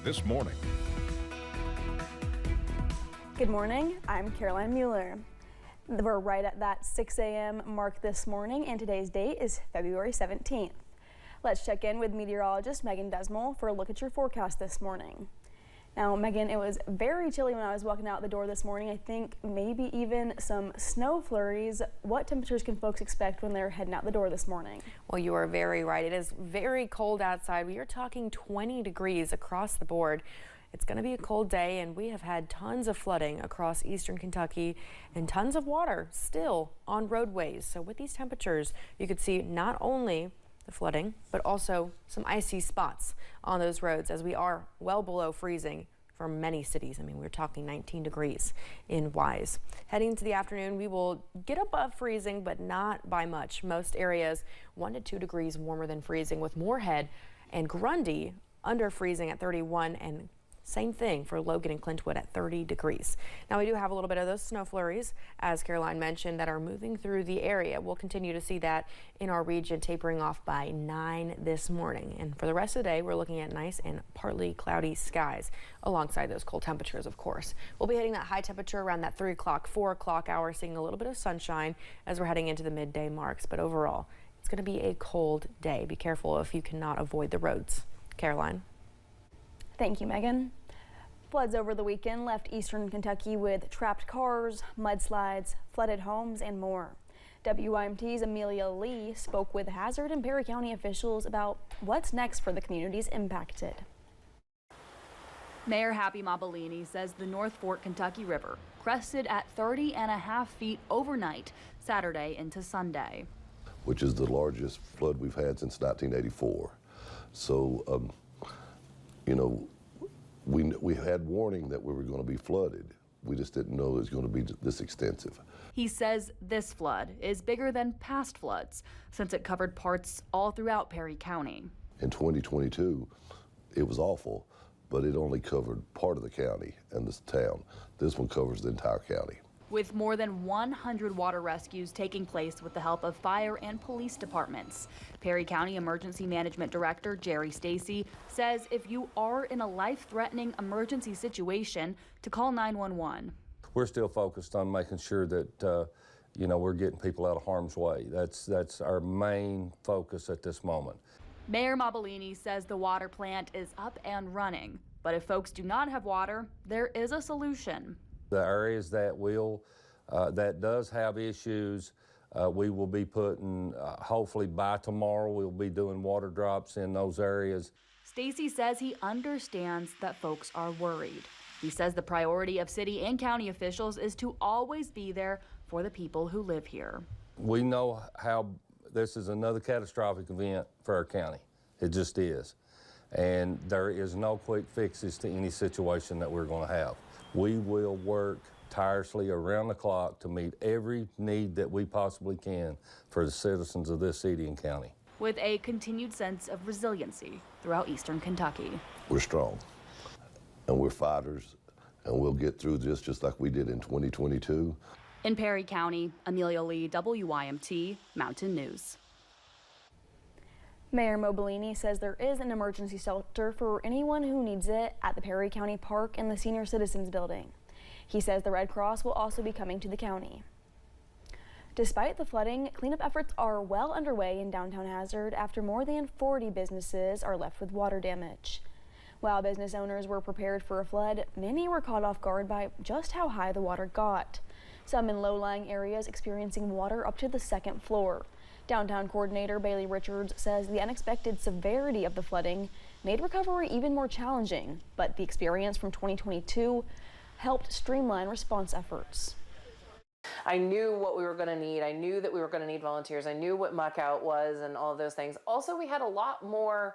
This morning. Good morning, I'm Caroline Mueller. We're right at that 6 a.m. mark this morning, and today's date is February 17th. Let's check in with meteorologist Megan Desmol for a look at your forecast this morning. Now, Megan, it was very chilly when I was walking out the door this morning. I think maybe even some snow flurries. What temperatures can folks expect when they're heading out the door this morning? Well, you are very right. It is very cold outside. We are talking 20 degrees across the board. It's going to be a cold day, and we have had tons of flooding across eastern Kentucky and tons of water still on roadways. So with these temperatures, you could see not only the flooding, but also some icy spots on those roads as we are well below freezing for many cities. I mean, we're talking 19 degrees in Wise. Heading to the afternoon, we will get above freezing, but not by much. Most areas 1 to 2 degrees warmer than freezing, with Moorhead and Grundy under freezing at 31, and same thing for Logan and Clintwood at 30 degrees. Now, we do have a little bit of those snow flurries, as Caroline mentioned, that are moving through the area. We'll continue to see that in our region, tapering off by 9 this morning. And for the rest of the day, we're looking at nice and partly cloudy skies alongside those cold temperatures, of course. We'll be hitting that high temperature around that 3 o'clock, 4 o'clock hour, seeing a little bit of sunshine as we're heading into the midday marks. But overall, it's going to be a cold day. Be careful if you cannot avoid the roads. Caroline. Thank you, Megan. Floods over the weekend left eastern Kentucky with trapped cars, mudslides, flooded homes, and more. WYMT's Amelia Lee spoke with Hazard and Perry County officials about what's next for the communities impacted. Mayor Happy Mabellini says the North Fork Kentucky River crested at 30.5 feet overnight, Saturday into Sunday. Which is the largest flood we've had since 1984. So, you know, we had warning that we were going to be flooded. We just didn't know it was going to be this extensive. He says this flood is bigger than past floods since it covered parts all throughout Perry County. In 2022, it was awful, but it only covered part of the county and this town. This one covers the entire county. With more than 100 water rescues taking place with the help of fire and police departments. Perry County Emergency Management Director Jerry Stacy says if you are in a life-threatening emergency situation, to call 911. We're still focused on making sure that you know, we're getting people out of harm's way. That's our main focus at this moment. Mayor Mabellini says the water plant is up and running, but if folks do not have water, there is a solution. The areas that that does have issues, we will be putting, hopefully by tomorrow, we'll be doing water drops in those areas. Stacy says he understands that folks are worried. He says the priority of city and county officials is to always be there for the people who live here. We know how this is another catastrophic event for our county. It just is. And there is no quick fixes to any situation that we're going to have. We will work tirelessly around the clock to meet every need that we possibly can for the citizens of this city and county. With a continued sense of resiliency throughout eastern Kentucky. We're strong, and we're fighters, and we'll get through this just like we did in 2022. In Perry County, Amelia Lee, WYMT Mountain News. Mayor Mabellini says there is an emergency shelter for anyone who needs it at the Perry County Park and the Senior Citizens Building. He says the Red Cross will also be coming to the county. Despite the flooding, cleanup efforts are well underway in downtown Hazard after more than 40 businesses are left with water damage. While business owners were prepared for a flood, many were caught off guard by just how high the water got. Some in low-lying areas experiencing water up to the second floor. Downtown coordinator Bailey Richards says the unexpected severity of the flooding made recovery even more challenging, but the experience from 2022 helped streamline response efforts. I knew what we were going to need. I knew that we were going to need volunteers. I knew what muck out was and all of those things. Also, we had a lot more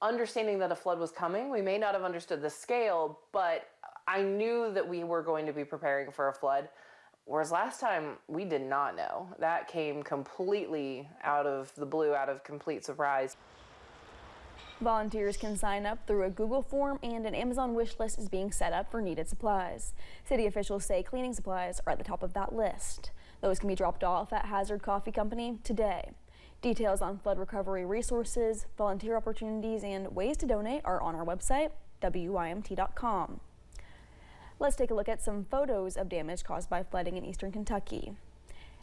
understanding that a flood was coming. We may not have understood the scale, but I knew that we were going to be preparing for a flood. Whereas last time, we did not know. That came completely out of the blue, out of complete surprise. Volunteers can sign up through a Google form, and an Amazon wish list is being set up for needed supplies. City officials say cleaning supplies are at the top of that list. Those can be dropped off at Hazard Coffee Company today. Details on flood recovery resources, volunteer opportunities, and ways to donate are on our website, WYMT.com. Let's take a look at some photos of damage caused by flooding in eastern Kentucky.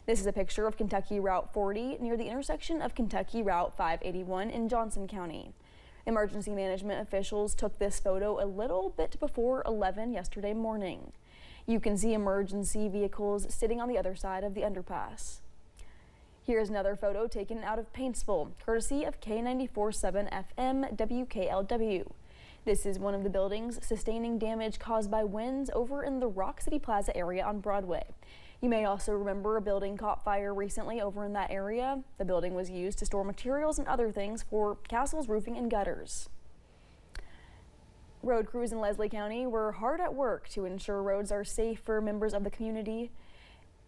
This is a picture of Kentucky Route 40 near the intersection of Kentucky Route 581 in Johnson County. Emergency management officials took this photo a little bit before 11 yesterday morning. You can see emergency vehicles sitting on the other side of the underpass. Here's another photo taken out of Paintsville, courtesy of K94.7 FM WKLW. This is one of the buildings sustaining damage caused by winds over in the Rock City Plaza area on Broadway. You may also remember a building caught fire recently over in that area. The building was used to store materials and other things for Castle's roofing and gutters. Road crews in Leslie County were hard at work to ensure roads are safe for members of the community.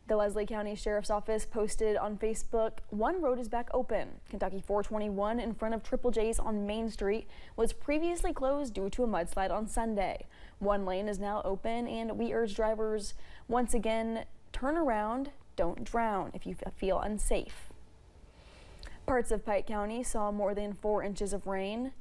The Leslie County Sheriff's Office posted on Facebook, one road is back open. Kentucky 421 in front of Triple J's on Main Street was previously closed due to a mudslide on Sunday. One lane is now open, and we urge drivers once again, turn around, don't drown if you feel unsafe. Parts of Pike County saw more than 4 inches of rain.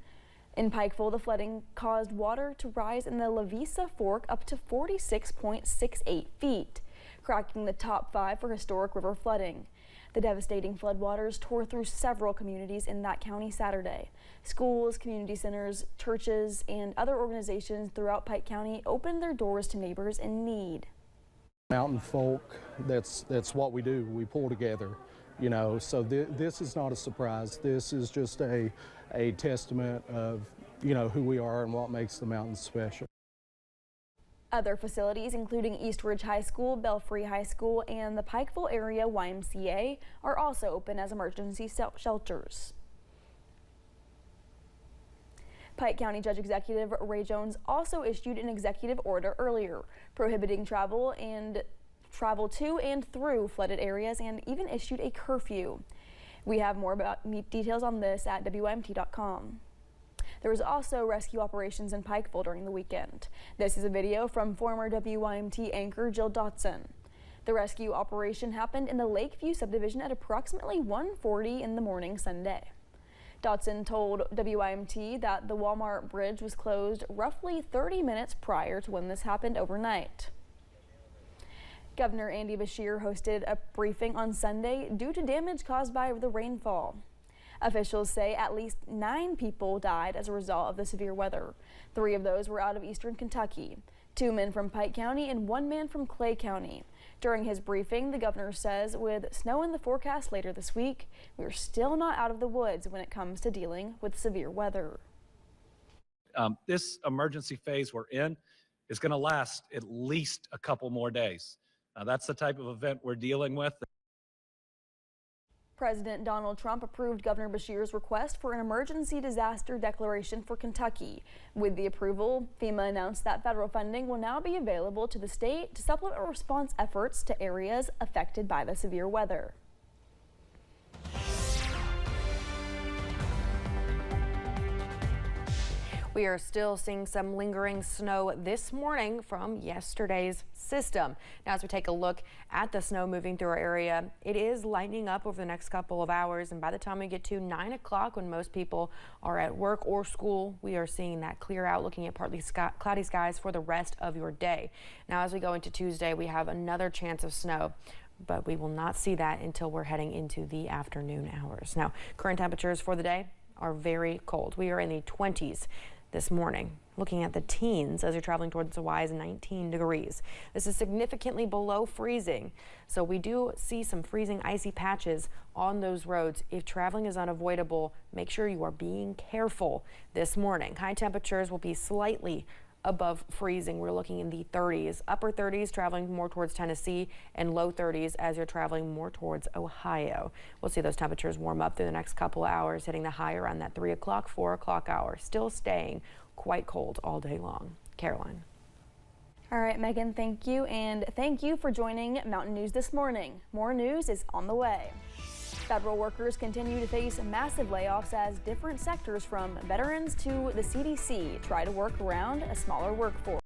In Pikeville, the flooding caused water to rise in the Lavisa Fork up to 46.68 feet, cracking the top 5 for historic river flooding. The devastating floodwaters tore through several communities in that county Saturday. Schools, community centers, churches, and other organizations throughout Pike County opened their doors to neighbors in need. Mountain folk, that's what we do. We pull together, you know, so this is not a surprise. This is just a testament of, you know, who we are and what makes the mountains special. Other facilities, including East Ridge High School, Belfry High School, and the Pikeville area YMCA, are also open as emergency shelters. Pike County Judge Executive Ray Jones also issued an executive order earlier prohibiting travel to and through flooded areas, and even issued a curfew. We have more details on this at WYMT.com. There was also rescue operations in Pikeville during the weekend. This is a video from former WYMT anchor Jill Dotson. The rescue operation happened in the Lakeview subdivision at approximately 1:40 in the morning Sunday. Dotson told WYMT that the Walmart bridge was closed roughly 30 minutes prior to when this happened overnight. Governor Andy Beshear hosted a briefing on Sunday due to damage caused by the rainfall. Officials say at least 9 people died as a result of the severe weather. 3 of those were out of eastern Kentucky, 2 men from Pike County and 1 man from Clay County. During his briefing, the governor says with snow in the forecast later this week, we're still not out of the woods when it comes to dealing with severe weather. This emergency phase we're in is going to last at least a couple more days. That's the type of event we're dealing with. President Donald Trump approved Governor Beshear's request for an emergency disaster declaration for Kentucky. With the approval, FEMA announced that federal funding will now be available to the state to supplement response efforts to areas affected by the severe weather. We are still seeing some lingering snow this morning from yesterday's system. Now, as we take a look at the snow moving through our area, it is lightening up over the next couple of hours. And by the time we get to 9 o'clock, when most people are at work or school, we are seeing that clear out, looking at partly cloudy skies for the rest of your day. Now, as we go into Tuesday, we have another chance of snow, but we will not see that until we're heading into the afternoon hours. Now, current temperatures for the day are very cold. We are in the 20s. This morning, looking at the teens as you're traveling towards the Wise, 19 degrees. This is significantly below freezing, so we do see some freezing icy patches on those roads. If traveling is unavoidable, make sure you are being careful this morning. High temperatures will be slightly above freezing. We're looking in the 30s, upper 30s traveling more towards Tennessee, and low 30s as you're traveling more towards Ohio. We'll see those temperatures warm up through the next couple hours, hitting the high around that 3 o'clock, 4 o'clock hour. Still staying quite cold all day long. Caroline. All right, Megan, thank you. And thank you for joining Mountain News this morning. More news is on the way. Federal workers continue to face massive layoffs as different sectors from veterans to the CDC try to work around a smaller workforce.